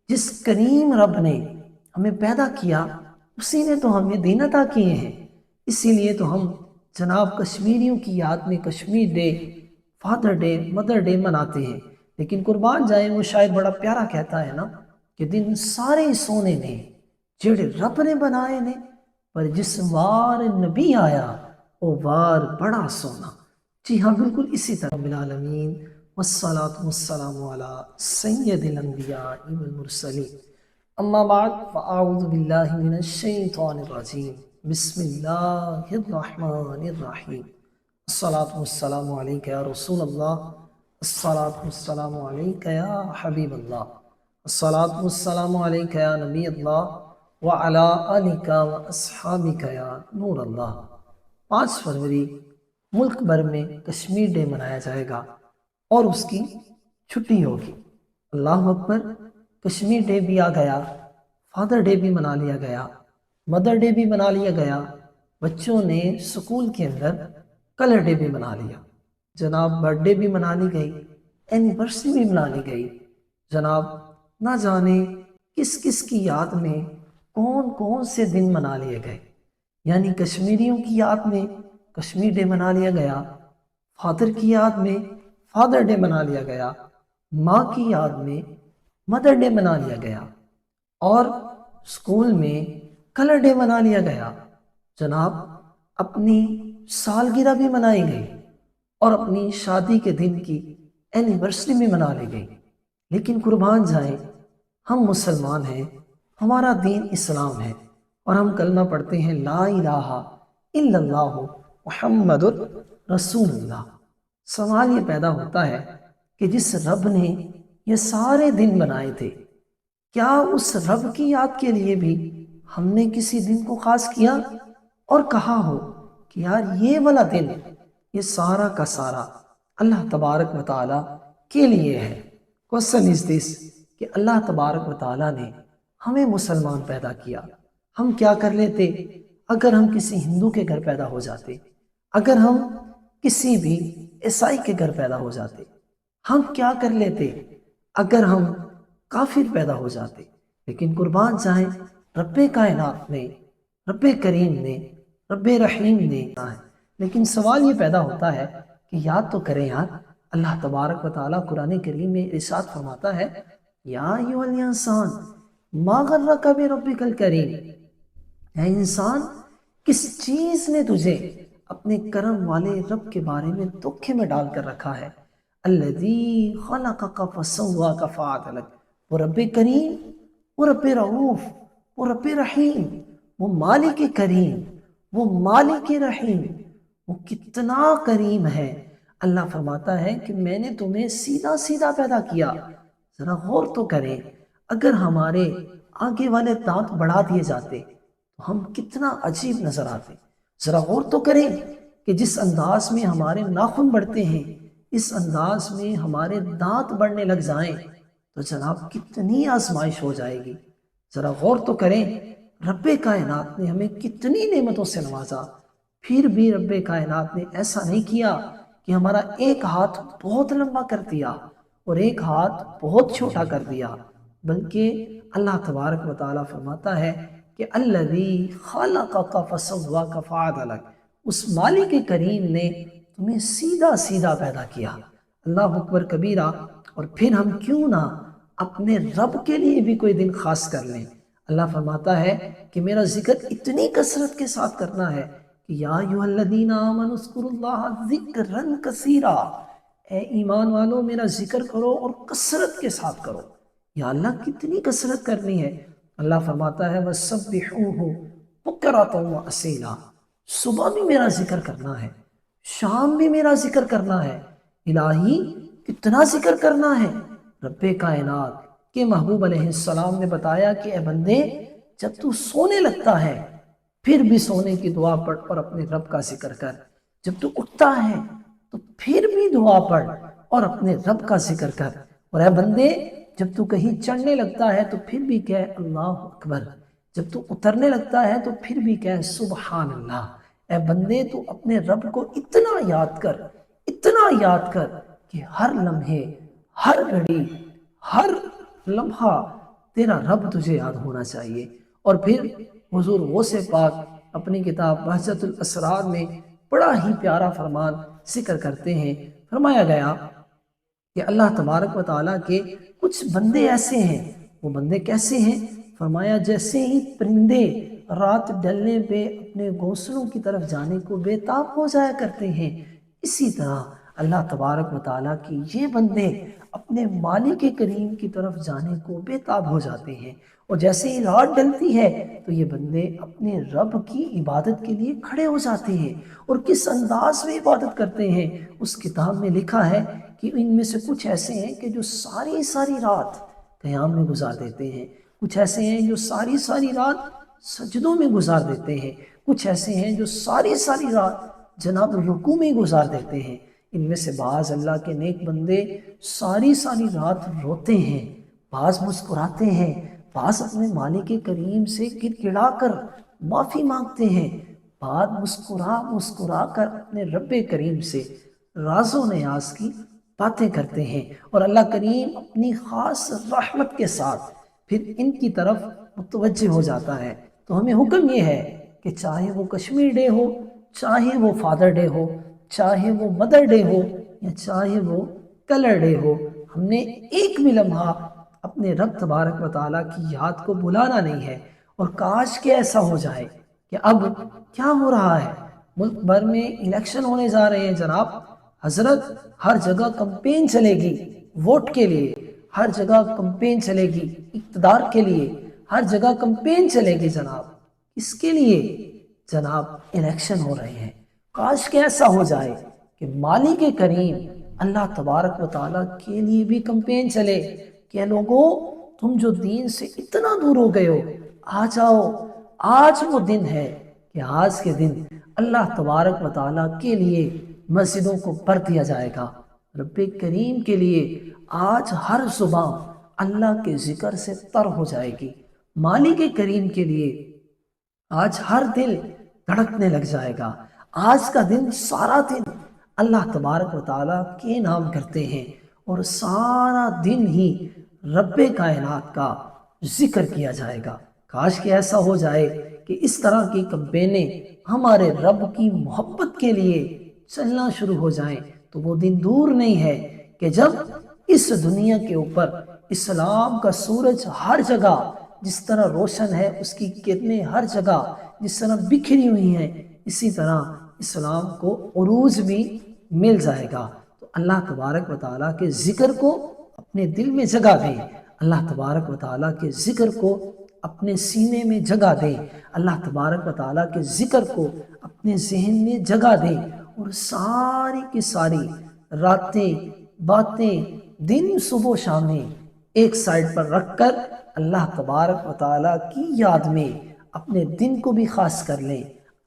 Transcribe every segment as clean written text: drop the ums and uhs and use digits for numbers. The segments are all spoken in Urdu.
جس کریم رب نے ہمیں پیدا کیا اسی نے تو ہمیں دین عطا کیے ہیں، اسی لیے تو ہم جناب کشمیریوں کی یاد میں Kashmir day, father day, mother day مناتے ہیں۔ لیکن قربان جائیں، وہ شاید بڑا پیارا کہتا ہے نا کہ دن سارے سونے نے جڑے رب نے بنائے نے، پر جس وار نبی آیا وہ وار بڑا سونا۔ جی ہاں، بالکل اسی طرح رب العالمین والصلاة والسلام علی سید الانبیاء والمرسلین۔ اما بعد فاعوذ باللہ من الشیطان الرجیم، بسم اللہ الرحمن الرحیم۔ الصلاة والسلام علیکہ یا رسول اللہ، الصلاة والسلام علیکہ یا حبیب اللہ، الصلاة والسلام علیکہ یا نبی اللہ وعلا آلکہ واصحابکہ یا نور اللہ۔ 5 فروری ملک بھر میں کشمیر ڈے منایا جائے گا اور اس کی چھٹی ہوگی۔ اللہ اکبر، کشمیر ڈے بھی آ گیا، فادر ڈے بھی منا لیا گیا، مدر ڈے بھی منا لیا گیا، بچوں نے سکول کے اندر کلر ڈے بھی منا لیا، جناب برتھ ڈے بھی منا لی گئی، اینیورسری بھی منا لی گئی، جناب نہ جانے کس کس کی یاد میں کون کون سے دن منا لیے گئے۔ یعنی کشمیریوں کی یاد میں کشمیر ڈے منا لیا گیا، فادر کی یاد میں فادر ڈے منا لیا گیا، ماں کی یاد میں مدر ڈے منا لیا گیا، اور اسکول میں کلر ڈے منا لیا گیا۔ جناب اپنی سالگرہ بھی منائی گئی اور اپنی شادی کے دن کی اینیورسری بھی منا لی گئی۔ لیکن قربان جائیں، ہم مسلمان ہیں، ہمارا دین اسلام ہے، اور ہم کلمہ پڑھتے ہیں لا الہ الا اللہ محمد رسول اللہ۔ سوال یہ پیدا ہوتا ہے کہ جس رب نے یہ سارے دن بنائے تھے، کیا اس رب کی یاد کے لیے بھی ہم نے کسی دن کو خاص کیا اور کہا ہو کہ یار یہ والا دن، یہ سارا کا سارا اللہ تبارک و تعالیٰ کے لیے ہے؟ کوسچن از دس کہ اللہ تبارک و تعالیٰ نے ہمیں مسلمان پیدا کیا، ہم کیا کر لیتے اگر ہم کسی ہندو کے گھر پیدا ہو جاتے، اگر ہم کسی بھی عیسائی کے گھر پیدا ہو جاتے، ہم کیا کر لیتے اگر ہم کافر پیدا ہو جاتے؟ لیکن قربان جائیں، رب کائنات نے، رب کریم نے، رب رحیم نے کہا ہے۔ لیکن سوال یہ پیدا ہوتا ہے کہ یاد تو کریں یار، اللہ تبارک و تعالیٰ قرآن کریم میں ارشاد فرماتا ہے یا ایھا الانسان ما غرک بربک الکریم، اے انسان کس چیز نے تجھے اپنے کرم والے رب کے بارے میں دھوکے میں ڈال کر رکھا ہے؟ الذی خلقک فسواک فعدلک، وہ رب کریم، وہ رب رؤوف، وہ رب رحیم، وہ مالک کریم، وہ مالک رحیم، وہ کتنا کریم ہے۔ اللہ فرماتا ہے کہ میں نے تمہیں سیدھا سیدھا پیدا کیا۔ ذرا غور تو کریں، اگر ہمارے آگے والے دانت بڑھا دیے جاتے تو ہم کتنا عجیب نظر آتے۔ ذرا غور تو کریں کہ جس انداز میں ہمارے ناخن بڑھتے ہیں، اس انداز میں ہمارے دانت بڑھنے لگ جائیں تو جناب کتنی آزمائش ہو جائے گی۔ ذرا غور تو کریں، رب کائنات نے ہمیں کتنی نعمتوں سے نوازا، پھر بھی رب کائنات نے ایسا نہیں کیا کہ ہمارا ایک ہاتھ بہت لمبا کر دیا اور ایک ہاتھ بہت چھوٹا کر دیا، بلکہ اللہ تبارک و تعالیٰ فرماتا ہے کہ الذی خلقک فسواک فعدلک، اس مالک کریم نے تمہیں سیدھا سیدھا پیدا کیا۔ اللہ اکبر کبیرہ۔ اور پھر ہم کیوں نہ اپنے رب کے لیے بھی کوئی دن خاص کر لیں؟ اللہ فرماتا ہے کہ میرا ذکر اتنی کثرت کے ساتھ کرنا ہے کہ یا ایھا الذین آمنوا اذکروا اللہ ذکرا کثیرا، اے ایمان والو میرا ذکر کرو اور کثرت کے ساتھ کرو۔ یا اللہ کتنی کثرت کرنی ہے؟ اللہ فرماتا ہے وَسَبِّحُوهُ بُكْرَةً وَأَصِيلًا، صبح بھی میرا ذکر کرنا ہے، شام بھی میرا ذکر کرنا ہے۔ الہی کتنا ذکر کرنا ہے؟ رب کائنات کے محبوب علیہ السلام نے بتایا کہ اے بندے، جب تو سونے لگتا ہے پھر بھی سونے کی دعا پڑھ اور اپنے رب کا ذکر کر، جب تو اٹھتا ہے تو پھر بھی دعا پڑھ اور اپنے رب کا ذکر کر، اور اے بندے جب تو کہیں چڑھنے لگتا ہے تو پھر بھی کہہ اللہ اکبر، جب تو اترنے لگتا ہے تو پھر بھی کہہ سبحان اللہ۔ اے بندے تو اپنے رب کو اتنا یاد کر، اتنا یاد کر کہ ہر لمحے، ہر گھڑی، ہر لمحہ تیرا رب تجھے یاد ہونا چاہیے۔ اور پھر حضور غوث پاک اپنی کتاب بہجت الاسرار میں بڑا ہی پیارا فرمان ذکر کرتے ہیں۔ فرمایا گیا کہ اللہ تبارک و تعالیٰ کے کچھ بندے ایسے ہیں۔ وہ بندے کیسے ہیں؟ فرمایا جیسے ہی پرندے رات ڈلنے پہ اپنے گھونسلوں کی طرف جانے کو بے تاب ہو جایا کرتے ہیں، اسی طرح اللہ تبارک و تعالیٰ کی یہ بندے اپنے مالک کریم کی طرف جانے کو بے تاب ہو جاتے ہیں، اور جیسے ہی رات ڈلتی ہے تو یہ بندے اپنے رب کی عبادت کے لیے کھڑے ہو جاتے ہیں۔ اور کس انداز میں عبادت کرتے ہیں؟ اس کتاب میں لکھا ہے کہ ان میں سے کچھ ایسے ہیں کہ جو ساری ساری رات قیام میں گزار دیتے ہیں، کچھ ایسے ہیں جو ساری ساری رات سجدوں میں گزار دیتے ہیں، کچھ ایسے ہیں جو ساری ساری رات جناب رکوع میں گزار دیتے ہیں۔ ان میں سے بعض اللہ کے نیک بندے ساری ساری رات روتے ہیں، بعض مسکراتے ہیں، بعض اپنے مالک کریم سے گر گڑا کر معافی مانگتے ہیں، بعض مسکرا کر اپنے رب کریم سے راز و نیاز کی باتیں کرتے ہیں، اور اللہ کریم اپنی خاص رحمت کے ساتھ پھر ان کی طرف متوجہ ہو جاتا ہے۔ تو ہمیں حکم یہ ہے کہ چاہے وہ کشمیر ڈے ہو، چاہے وہ فادر ڈے ہو، چاہے وہ مدر ڈے ہو، یا چاہے وہ کلر ڈے ہو، ہم نے ایک بھی لمحہ اپنے رب تبارک و تعالیٰ کی یاد کو بلانا نہیں ہے۔ اور کاش کہ ایسا ہو جائے کہ اب کیا ہو رہا ہے، ملک بھر میں الیکشن ہونے جا رہے ہیں جناب، حضرت ہر جگہ کمپین چلے گی ووٹ کے لیے، ہر جگہ کمپین چلے گی اقتدار کے لیے، ہر جگہ کمپین چلے گی جناب، اس کے لیے جناب الیکشن ہو رہے ہیں۔ کاش کہ ایسا ہو جائے کہ مالک کریم اللہ تبارک و تعالیٰ کے لیے بھی کمپین چلے کہ لوگوں تم جو دین سے اتنا دور ہو گئے ہو، آ جاؤ، آج وہ دن ہے کہ آج کے دن اللہ تبارک و تعالیٰ کے لیے مسجدوں کو بھر دیا جائے گا۔ رب کریم کے لیے آج ہر زبان اللہ کے ذکر سے تر ہو جائے گی۔ مالک کریم کے لیے آج ہر دل دھڑکنے لگ جائے گا۔ آج کا دن سارا دن اللہ تبارک و تعالیٰ کے نام کرتے ہیں، اور سارا دن ہی رب کائنات کا ذکر کیا جائے گا۔ کاش کہ ایسا ہو جائے کہ اس طرح کی کمپینیں ہمارے رب کی محبت کے لیے چلنا شروع ہو جائیں، تو وہ دن دور نہیں ہے کہ جب اس دنیا کے اوپر اسلام کا سورج ہر جگہ جس طرح روشن ہے، اس کی کرنیں ہر جگہ جس طرح بکھری ہوئی ہیں، اسی طرح اسلام کو عروج بھی مل جائے گا۔ تو اللہ تبارک و تعالیٰ کے ذکر کو اپنے دل میں جگہ دیں، اللہ تبارک و تعالیٰ کے ذکر کو اپنے سینے میں جگہ دیں، اللہ تبارک و تعالیٰ کے ذکر کو اپنے ذہن میں جگہ دیں، اور ساری کی ساری راتیں باتیں دن صبح و شامیں ایک سائڈ پر رکھ کر اللہ تبارک و تعالیٰ کی یاد میں اپنے دن کو بھی خاص کر لیں،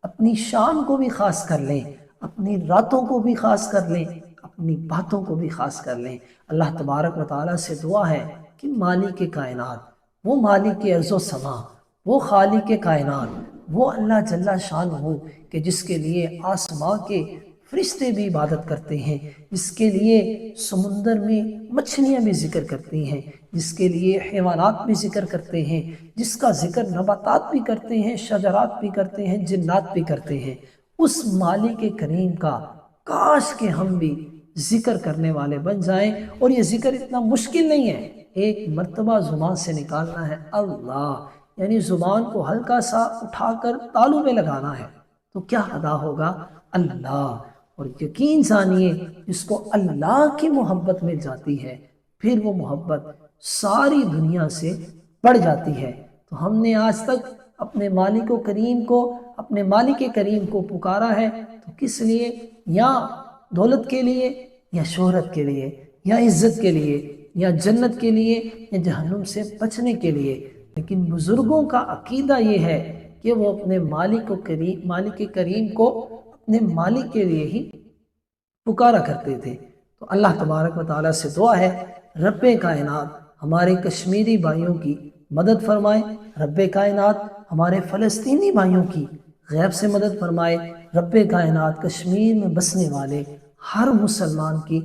اپنی شام کو بھی خاص کر لیں، اپنی راتوں کو بھی خاص کر لیں، اپنی باتوں کو بھی خاص کر لیں۔ اللہ تبارک و تعالیٰ سے دعا ہے کہ مالک کائنات، وہ مالک ارض و سما، وہ خالق کائنات، وہ اللہ جل شانہ کہ جس کے لیے آسماں کے فرشتے بھی عبادت کرتے ہیں، جس کے لیے سمندر میں مچھلیاں بھی ذکر کرتی ہیں، جس کے لیے حیوانات بھی ذکر کرتے ہیں، جس کا ذکر نباتات بھی کرتے ہیں، شجرات بھی کرتے ہیں، جنات بھی کرتے ہیں، اس مالک کریم کا کاش کہ ہم بھی ذکر کرنے والے بن جائیں۔ اور یہ ذکر اتنا مشکل نہیں ہے، ایک مرتبہ زبان سے نکالنا ہے اللہ، یعنی زبان کو ہلکا سا اٹھا کر تالو میں لگانا ہے، تو کیا ادا ہوگا؟ اللہ۔ اور یقین جانیے جس کو اللہ کی محبت مل جاتی ہے، پھر وہ محبت ساری دنیا سے بڑھ جاتی ہے۔ تو ہم نے آج تک اپنے مالک و کریم کو، اپنے مالک کریم کو پکارا ہے تو کس لیے؟ یا دولت کے لیے، یا شہرت کے لیے، یا عزت کے لیے، یا جنت کے لیے، یا جہنم سے بچنے کے لیے۔ لیکن بزرگوں کا عقیدہ یہ ہے کہ وہ اپنے مالک کریم کو اپنے مالک کے لیے ہی پکارا کرتے تھے۔ تو اللہ تبارک و تعالیٰ سے دعا ہے رب کائنات ہمارے کشمیری بھائیوں کی مدد فرمائے، رب کائنات ہمارے فلسطینی بھائیوں کی غیب سے مدد فرمائے، رب کائنات کشمیر میں بسنے والے ہر مسلمان کی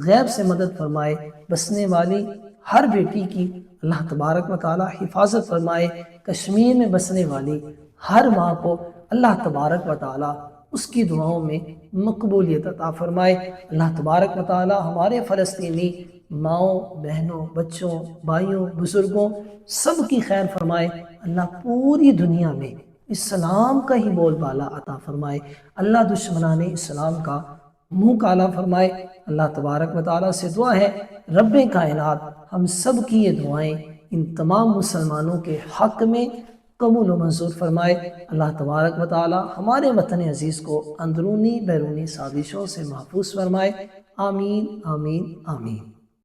غیب سے مدد فرمائے، بسنے والی ہر بیٹی کی اللہ تبارک و تعالی حفاظت فرمائے، کشمیر میں بسنے والی ہر ماں کو اللہ تبارک و تعالی اس کی دعاؤں میں مقبولیت عطا فرمائے۔ اللہ تبارک و تعالی ہمارے فلسطینی ماؤں، بہنوں، بچوں، بھائیوں، بزرگوں سب کی خیر فرمائے۔ اللہ پوری دنیا میں اسلام کا ہی بول بالا عطا فرمائے۔ اللہ دشمنان اسلام کا منہ کالا فرمائے۔ اللہ تبارک و تعالیٰ سے دعا ہے رب کائنات ہم سب کی یہ دعائیں ان تمام مسلمانوں کے حق میں قبول و منظور فرمائے۔ اللہ تبارک و تعالیٰ ہمارے وطن عزیز کو اندرونی بیرونی سازشوں سے محفوظ فرمائے۔ آمین آمین آمین۔